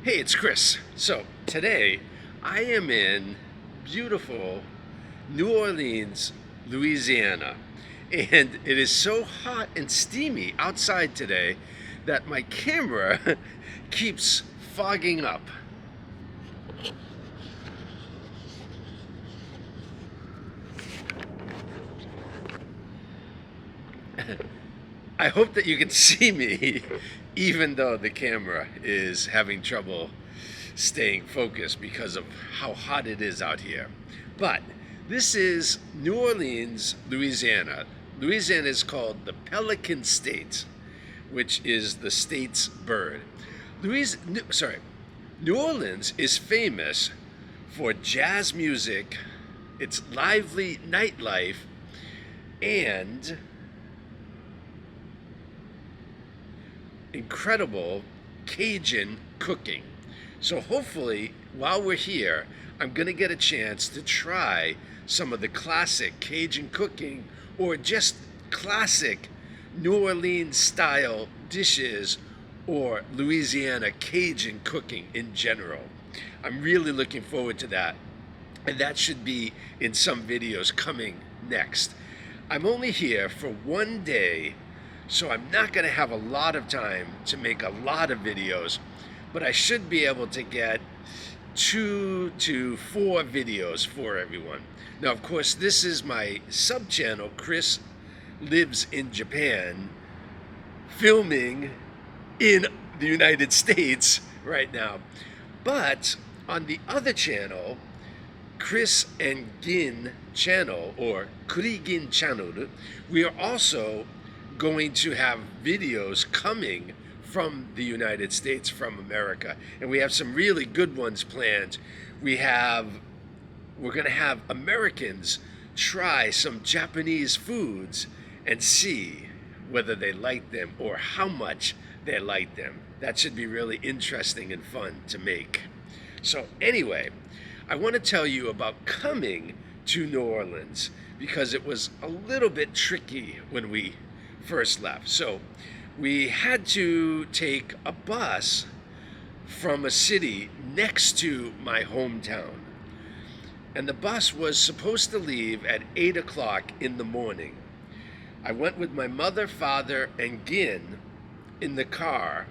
Hey, it's Chris. So today I am in beautiful New Orleans, Louisiana. And it is so hot and steamy outside today that my camera keeps fogging up. I hope that you can see me even though the camera is having trouble staying focused because of how hot it is out here. But this is New Orleans, Louisiana. Louisiana is called the Pelican State, which is the state's bird. New Orleans is famous for jazz music, its lively nightlife, and incredible Cajun cooking. So hopefully, while we're here, I'm gonna get a chance to try some of the classic Cajun cooking or just classic New Orleans style dishes or Louisiana Cajun cooking in general. I'm really looking forward to that, and that should be in some videos coming next. I'm only here for one day, so I'm not going to have a lot of time to make a lot of videos, but I should be able to get 2 to 4 videos for everyone. Now, of course, this is my sub-channel, Chris Lives in Japan, filming in the United States right now. But on the other channel, Chris and Gin channel, or Krigin channel, we are also going to have videos coming from the United States, from America, and we have some really good ones planned. We're going to have Americans try some Japanese foods and see whether they like them or how much they like them. That should be really interesting and fun to make. So anyway, I want to tell you about coming to New Orleans because it was a little bit tricky when we first left. So we had to take a bus from a city next to my hometown. And the bus was supposed to leave at 8 o'clock in the morning. I went with my mother, father, and Gin in the car,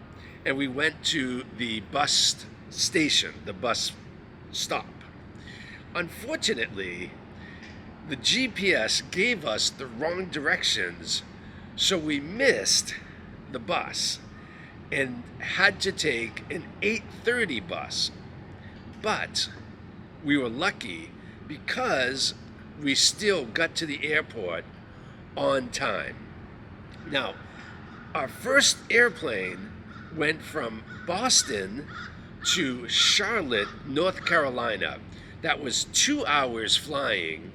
and we went to the bus station, the bus stop. Unfortunately, the GPS gave us the wrong directions, so we missed the bus and had to take an 8:30 bus. But we were lucky because we still got to the airport on time. Now, our first airplane went from Boston to Charlotte, North Carolina. That was 2 hours flying.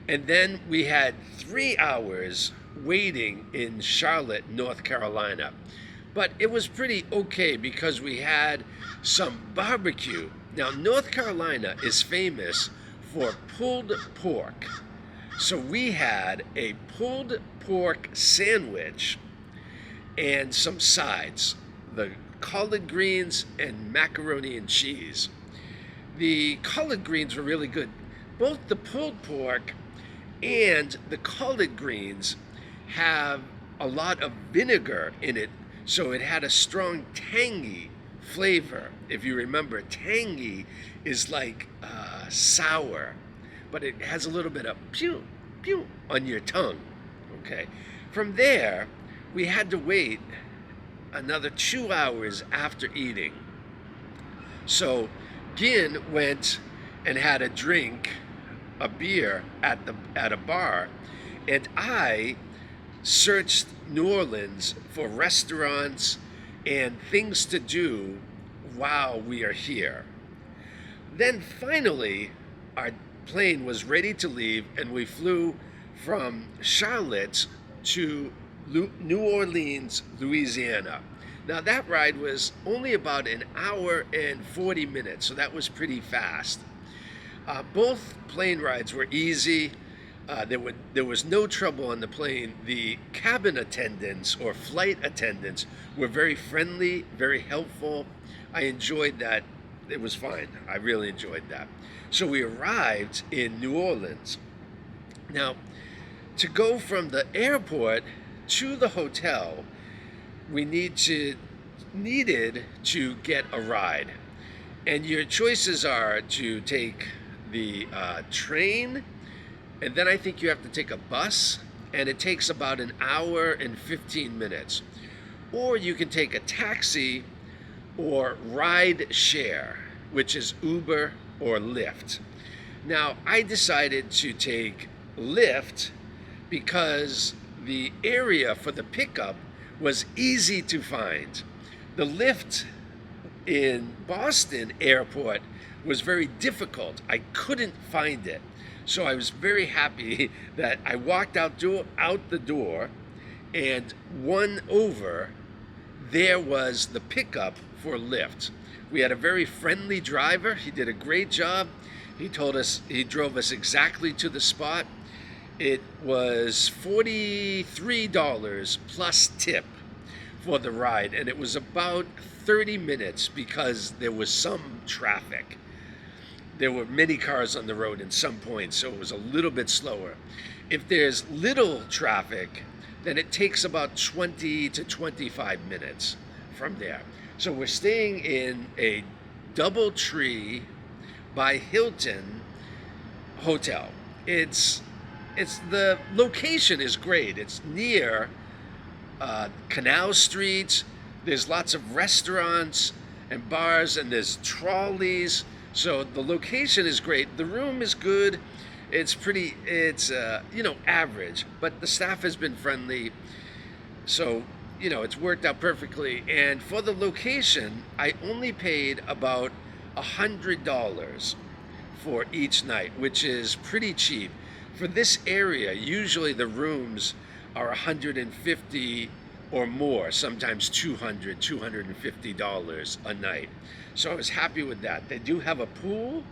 And then we had 3 hours waiting in Charlotte, North Carolina. But it was pretty okay because we had some barbecue. Now, North Carolina is famous for pulled pork. So we had a pulled pork sandwich and some sides, the collard greens and macaroni and cheese. The collard greens were really good. Both the pulled pork and the collard greens have a lot of vinegar in it, so it had a strong tangy flavor. If you remember, tangy is like sour, but it has a little bit of pew pew on your tongue. Okay, from there we had to wait another 2 hours after eating. So Gin went and had a drink, a beer at a bar, and I searched New Orleans for restaurants and things to do while we are here. Then finally, our plane was ready to leave, and we flew from Charlotte to New Orleans, Louisiana. Now that ride was only about an hour and 40 minutes, so that was pretty fast. Both plane rides were easy. There was no trouble on the plane. The cabin attendants or flight attendants were very friendly, very helpful. I enjoyed that. It was fine. I really enjoyed that. So we arrived in New Orleans. Now, to go from the airport to the hotel, we needed to get a ride. And your choices are to take the train, and then I think you have to take a bus, and it takes about an hour and 15 minutes. Or you can take a taxi or ride share, which is Uber or Lyft. Now, I decided to take Lyft because the area for the pickup was easy to find. The Lyft in Boston airport was very difficult. I couldn't find it. So I was very happy that I walked out the door, and one over, there was the pickup for Lyft. We had a very friendly driver. He did a great job. He drove us exactly to the spot. It was $43 plus tip for the ride, and it was about 30 minutes because there was some traffic. There were many cars on the road in some points, so it was a little bit slower. If there's little traffic, then it takes about 20 to 25 minutes from there. So we're staying in a DoubleTree by Hilton hotel. The location is great. It's near Canal Street. There's lots of restaurants and bars, and there's trolleys. So the location is great. The room is good. It's average, but the staff has been friendly. So, it's worked out perfectly. And for the location, I only paid about $100 for each night, which is pretty cheap. For this area, usually the rooms are $150 or more, sometimes $200, $250 a night. So I was happy with that. They do have a pool,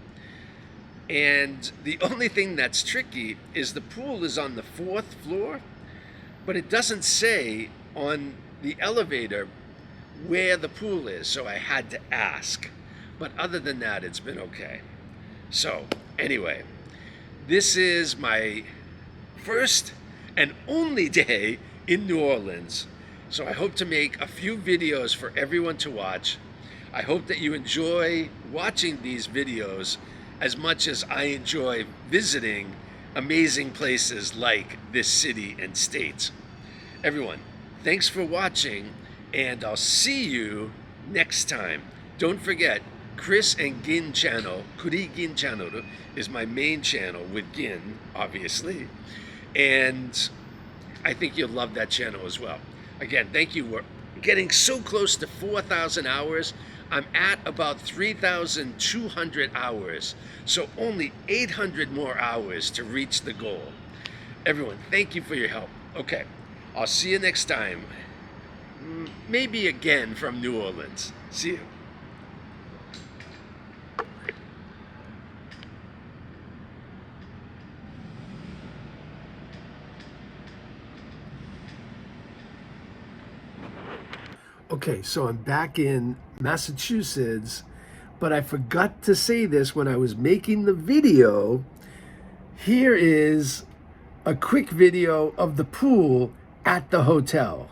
and the only thing that's tricky is the pool is on the 4th floor, but it doesn't say on the elevator where the pool is, so I had to ask. But other than that, it's been okay. So anyway, this is my first and only day in New Orleans. So I hope to make a few videos for everyone to watch. I hope that you enjoy watching these videos as much as I enjoy visiting amazing places like this city and state. Everyone, thanks for watching, and I'll see you next time. Don't forget, Chris and Gin channel, Kurigin channel, is my main channel with Gin, obviously. And I think you'll love that channel as well. Again, thank you. We're getting so close to 4,000 hours. I'm at about 3,200 hours. So only 800 more hours to reach the goal. Everyone, thank you for your help. Okay, I'll see you next time. Maybe again from New Orleans. See you. Okay, so I'm back in Massachusetts, but I forgot to say this when I was making the video. Here is a quick video of the pool at the hotel.